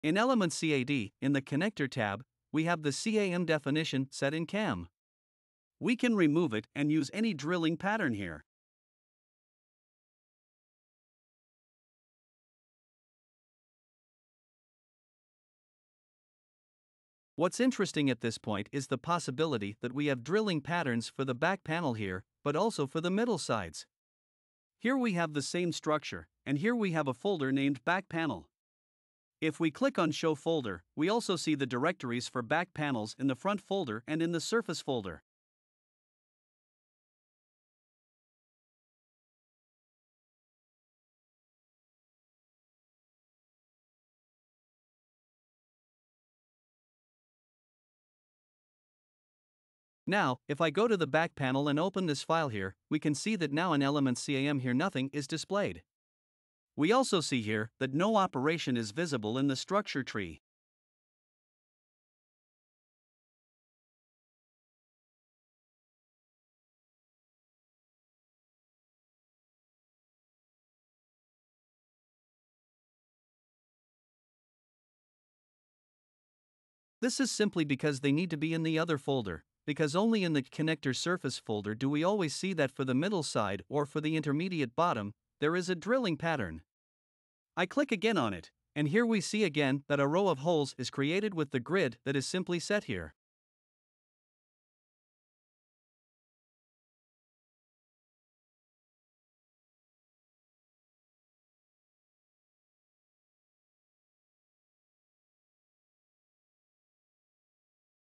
In ElementsCAD, in the Connector tab, we have the CAM definition set in CAM. We can remove it and use any drilling pattern here. What's interesting at this point is the possibility that we have drilling patterns for the back panel here, but also for the middle sides. Here we have the same structure, and here we have a folder named Back Panel. If we click on Show Folder, we also see the directories for back panels in the front folder and in the surface folder. Now, if I go to the back panel and open this file here, we can see that now in ElementsCAM here nothing is displayed. We also see here that no operation is visible in the structure tree. This is simply because they need to be in the other folder, because only in the connector surface folder do we always see that for the middle side or for the intermediate bottom, there is a drilling pattern. I click again on it, and here we see again that a row of holes is created with the grid that is simply set here.